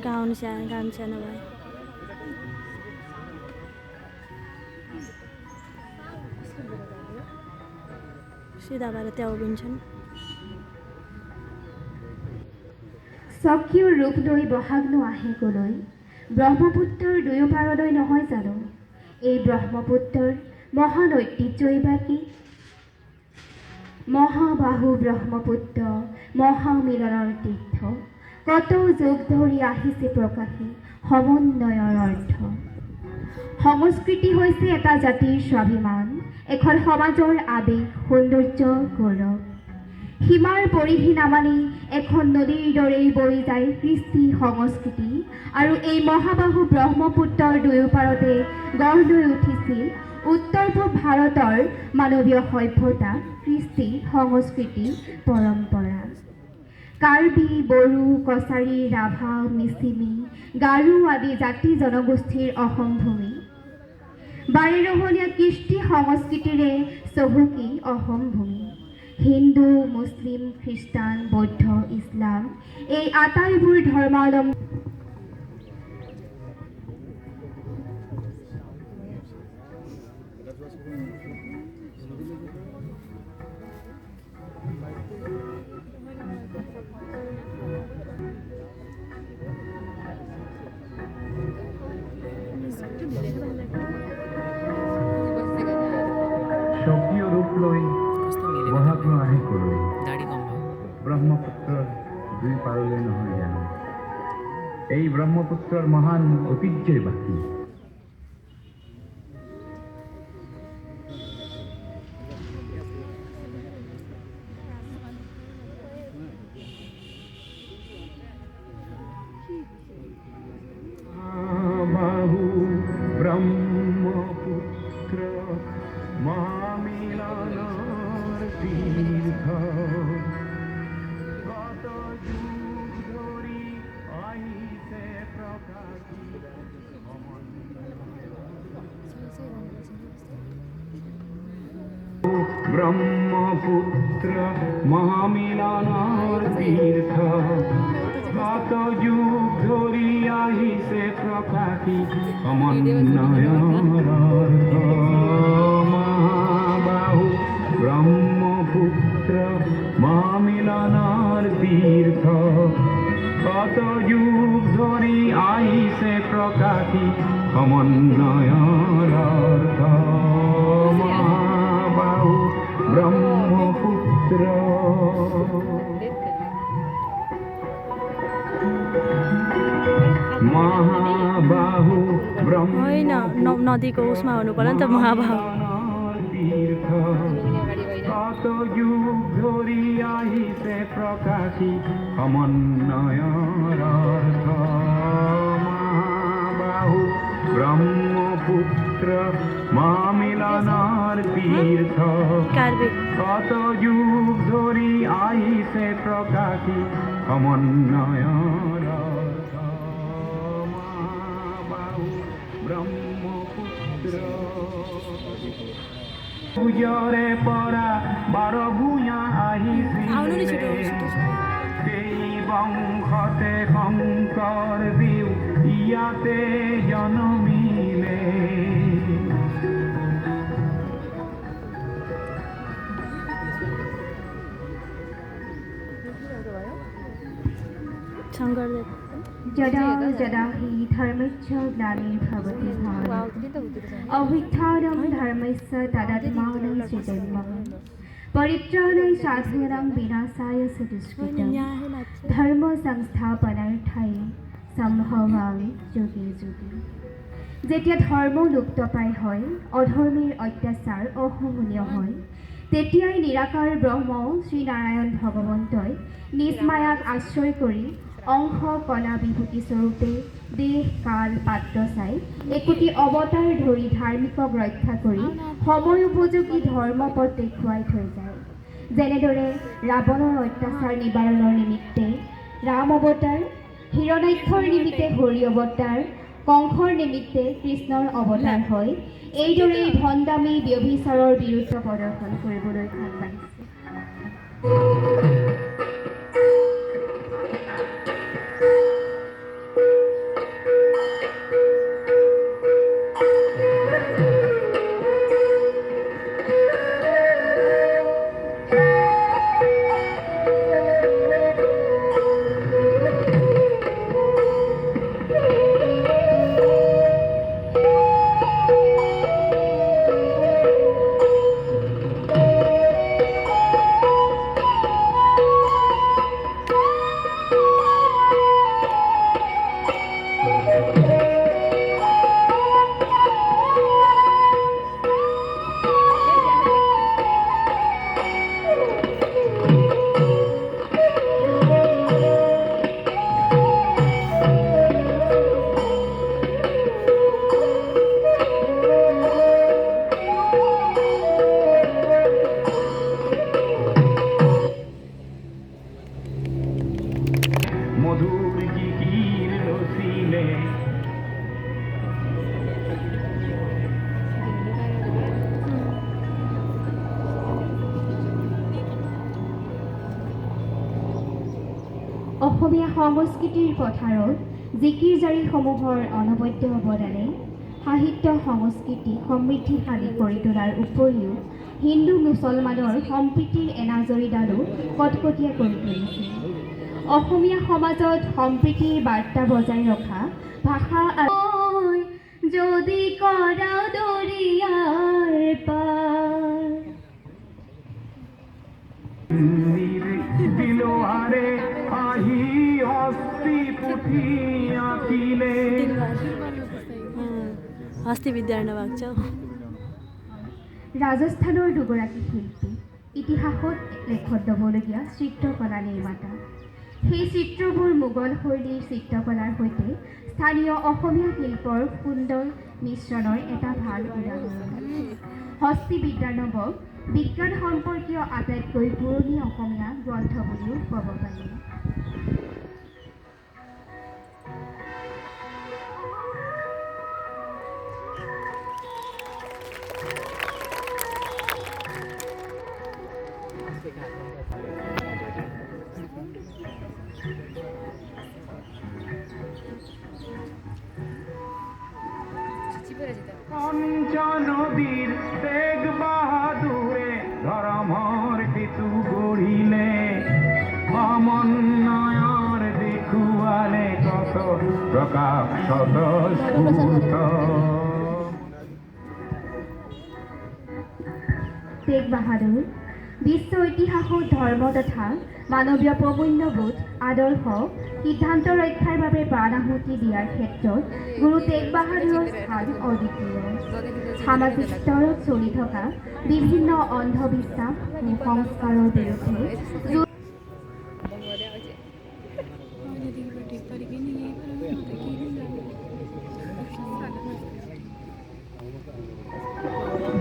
গামছা গামছা নবাই সিধা বাৰে তেও বিনছেন স্বকীয় ৰূপ লৈ বহাগনো আহে কলৈ ব্ৰহ্মপুত্ৰৰ দুয়ো পাৰলৈ নহয় জানো এই ব্ৰহ্মপুত্ৰৰ মহান ঐতিহ্যই বা কি মহাবাহু ব্ৰহ্মপুত্ৰ মহামিলনৰ তীৰ্থ কত যুগ ধৰি আহিছে প্ৰকাশী সমন্বয়ৰ অৰ্থ সংস্কৃতি হৈছে এটা জাতিৰ স্বাভিমান এখন সমাজৰ আবেগ সৌন্দৰ্য গৌৰৱ সীমাৰ পৰিধি নামানি এখন নদীৰ দৰেই বৈ যায় কৃষ্টি সংস্কৃতি আৰু এই মহাবাহু ব্ৰহ্মপুত্ৰৰ দুয়ো পাৰতে গঢ় লৈ উঠিছিল উত্তৰ পূব ভাৰতৰ মানৱীয় সভ্যতা কৃষ্টি সংস্কৃতি পৰম্পৰা কাৰ্বি বড়ো কছাৰী ৰাভা মিচিমি গাৰো আদি জাতি জনগোষ্ঠীৰ অসম ভূমি বাৰেৰহণীয়া কৃষ্টি সংস্কৃতিৰে চহকী অসম ভূমি হিন্দু মুছলিম খ্ৰীষ্টান বৌদ্ধ ইছলাম এই আটাইবোৰ ধৰ্মাৱলম্বী স্বকীয় ৰূপ লৈ বহাগনো আহে কলৈ ব্ৰহ্মপুত্ৰৰ দুই পাৰলৈ নহয় জানো এই ব্ৰহ্মপুত্ৰৰ মহান ঐতিহ্যই বাকী বাহু ব্ৰহ্মপুত্ৰ মহামিলনৰ তীৰ্থ কত যুগ ধৰি আহিছে প্ৰকাশী ব্ৰহ্মপুত্ৰ মহামিলনৰ তীৰ্থ কত যুগ ধৰি আহিছে প্ৰকাশী সমন্বয়ৰ অৰ্থ মহাবাহু ব্ৰহ্মপুত্ৰ মহামিলনৰ তীৰ্থ কত যুগ ধৰি আহিছে প্ৰকাশী সমন্বয়ৰ অৰ্থ মহাবাহু ব্ৰহ্মপুত্ৰ महाबाहु होइन नदीको उसमा हुनु पर्यो नि त महाबाहु तीर्थ कत युग धरि আহিছে प्रकाशी সমন্বয়ৰ অৰ্থ महाबाहु ব্ৰহ্মপুত্ৰ মহামিলনৰ তীৰ্থ কত যুগ ধৰি আহিছে প্ৰকাশী সমন্বয়ৰ ব্ৰহ্মপুত্ৰ গুজৰে পৰা বাৰ ভূঞা আহিছিল সেই বংশতে শংকৰ দেৱ ইয়াতে জন্মিলে शंकरदेव যদা যদা হি ধৰ্মস্য গ্লানিৰ্ভৱতি ভাৰত অভ্যুত্থাनं ধৰ্মস্য তদাত্মাनं সৃজন্মঃ পৰিত্ৰাণায় সাধনাং বিনাশায় চ দুষ্কৃতম ধৰ্ম সংস্থাপনাৰ্থায় সম্ভৱামি যুগে যুগে যেতিয়া ধৰ্ম লুপ্তপ্ৰায় হয় অধৰ্মীৰ অত্যাচাৰ অসহনীয় হয় তেতিয়াই নিৰাকাৰ ব্ৰহ্ম শ্ৰীনাৰায়ণ ভগৱন্তই নিজ মায়াক আশ্ৰয় কৰি অংশ কলা বিভূতি স্বৰূপে দেশ কাল পাত্ৰ চাই একোটি অৱতাৰ ধৰি ধাৰ্মিকক ৰক্ষা কৰি সময় উপযোগী ধৰ্মপথ দেখুৱাই থৈ যায় যেনেদৰে ৰাৱণৰ অত্যাচাৰ নিবাৰণৰ নিমিত্তে ৰাম অৱতাৰ হিৰণ্যাক্ষৰ নিমিত্তে হৰি অৱতাৰ কংসৰ নিমিত্তে কৃষ্ণৰ অৱতাৰ হয় এইদৰেই ভণ্ডামী ব্যভিচাৰৰ বিৰুদ্ধে প্ৰদৰ্শন কৰিবলৈ আগবাঢ়িছে মধুৰ জিকিৰ ৰসিলে অসমীয়া সংস্কৃতিৰ পথাৰত জিকিৰ জাৰিসমূহৰ অনবদ্য অৱদানে সাহিত্য সংস্কৃতি সমৃদ্ধিশালী কৰি তোলাৰ উপৰিও হিন্দু মুছলমানৰ সম্প্ৰীতিৰ এনাজৰীডালো কটকটীয়া কৰি তুলিছে। অসমীয়া সমাজত সম্প্ৰীতিৰ বাৰ্তা বজাই ৰখা ভাষা আৰু যদি কৰা দৰিয়াৰ পাৰ দিলোহাৰে আহি হস্তি পুথি আঁকিলে হস্তি বিদ্যাৰ নবাক ৰাজস্থানৰ দুগৰাকী শিল্পী ইতিহাসত লেখত ল'বলগীয়া চিত্ৰকলা নিৰ্মাতা। সেই চিত্ৰবোৰ মোগল শৈলীৰ চিত্ৰকলাৰ সৈতে স্থানীয় অসমীয়া শিল্পৰ সুন্দৰ মিশ্ৰণৰ এটা ভাল উদাহৰণ। হস্তি বিদ্যানৱক বিজ্ঞান সম্পৰ্কীয় আটাইতকৈ পুৰণি অসমীয়া গ্ৰন্থ বুলিও ক'ব পাৰি। পঞ্চনদীৰ তেগ বাহাদুৰে ধৰ্মৰ সেতু গঢ়িলে সমন্বয়ৰ দেখুৱালে কত প্ৰকাশ স্বতঃস্ফূৰ্ত। তেগ বাহাদুৰ বিশ্ব ইতিহাসত ধৰ্ম তথা মানৱীয় প্ৰমূল্যবোধ আদৰ্শ সিদ্ধান্ত ৰক্ষাৰ বাবে প্ৰাণাহুতি দিয়াৰ ক্ষেত্ৰত গুৰু তেগ বাহাদুৰৰ স্থান অদ্বিতীয়। সামাজিক স্তৰত চলি থকা বিভিন্ন অন্ধবিশ্বাস কুসংস্কাৰৰ বিৰুদ্ধে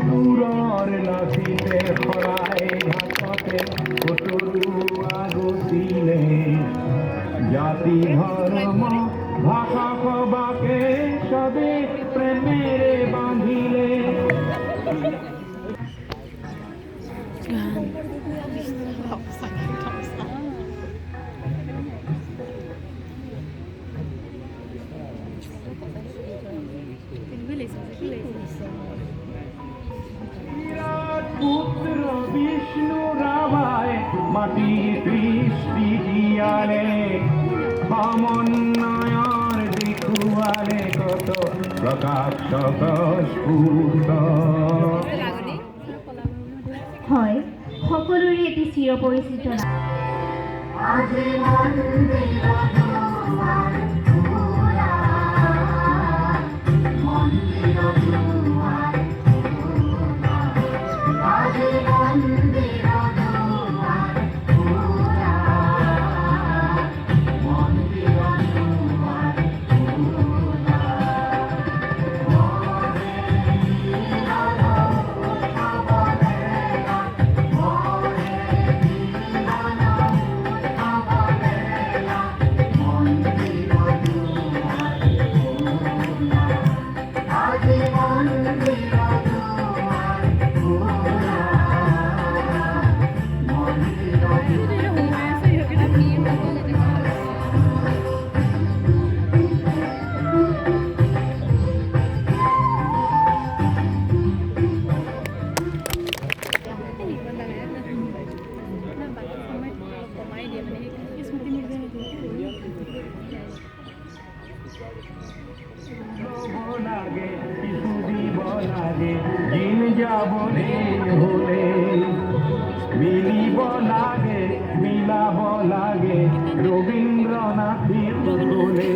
দূৰৰ লাচিতে শৰাই ঘাটতে কতৰুৱা গছিলে জাতি ধৰ্ম ভাষা সবাকে সবে প্ৰেমেৰে বান্ধিলে। পুত্ৰ বিষ্ণু ৰাভায় মাটিৰ সৃষ্টি দিয়ালে সমন্বয়ৰ দেখুৱালে কত প্ৰকাশ স্বতঃস্ফূৰ্ত। হয় সকলোৰে এটি চিৰপৰিচিত নাম। লাগে কিছু দিব লাগে দিন যাবলে হলে মিলিব লাগে মিলাব লাগে রবীন্দ্রনাথের বলে।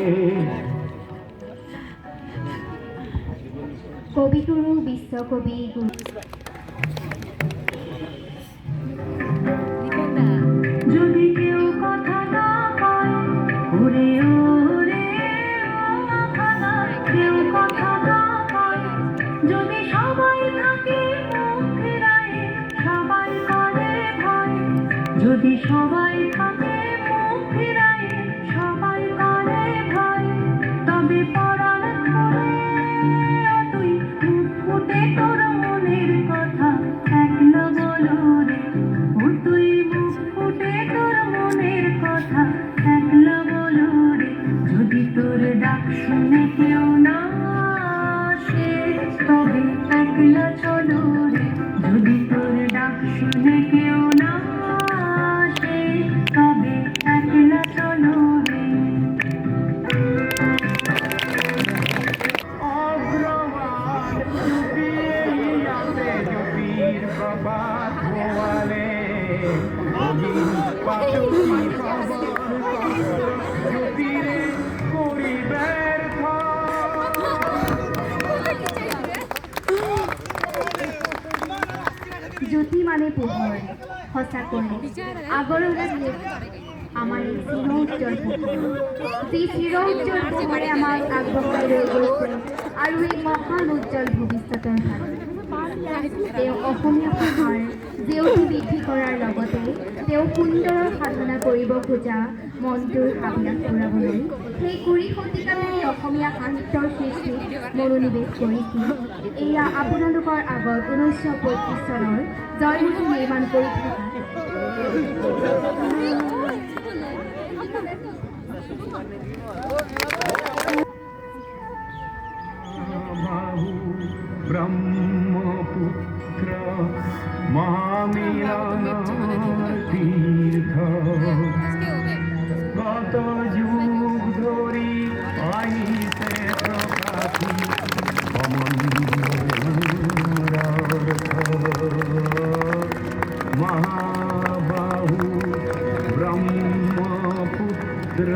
কবিগুৰু বিশ্বকবি গুৰু যদি কেউ কথা না কয় ওরে ওরে মাখানা, কেউ কথা না কয় যদি সবাই থাকে মুখ ফেরায় সবাই করে ভয়, যদি সবাই থাকে মুখ ফেরায় সবাই শুনে কেউ না আসে তবে একলা চলো রে যদি তোর ডাক শুনে কেউ না আসে তবে একলা চলো রে অগ্রবাদ ডুবিয়াতে জ্যোতির প্রভাত ভোয়ালে জ্যোতিরে করি ব্যর্থ জ্যোতি মানে পোহৰ সঁচাকৈ আগৰলৈ আমাৰ এই চিৰোজ্জ্বল পোহৰ যি চিৰোজ্জ্বল পোহৰে আমাক আগবঢ়াই লৈ গৈছে আৰু এই মহান উজ্জ্বল ভৱিষ্যতৰ ফালে তেওঁ অসমীয়া ভাষাৰ জেউতি বৃদ্ধি কৰাৰ লগতে তেওঁ সুন্দৰ সাধনা কৰিব খোজা মনটোৰ হাবিয়াস পূৰাবলৈ সেই 20 শতিকাতেই অসমীয়া সাহিত্যৰ সৃষ্টিত মনোনিৱেশ কৰিছিল এয়া আপোনালোকৰ আগত 1935 চনৰ জয়মতী নিৰ্মাণ কৰি থকা বাহু ব্ৰহ্মপুত্ৰ মহামিলন তীৰ্থ কত যুগ ধৰি আহিছে প্ৰকাশি মহাবাহু ব্ৰহ্মপুত্ৰ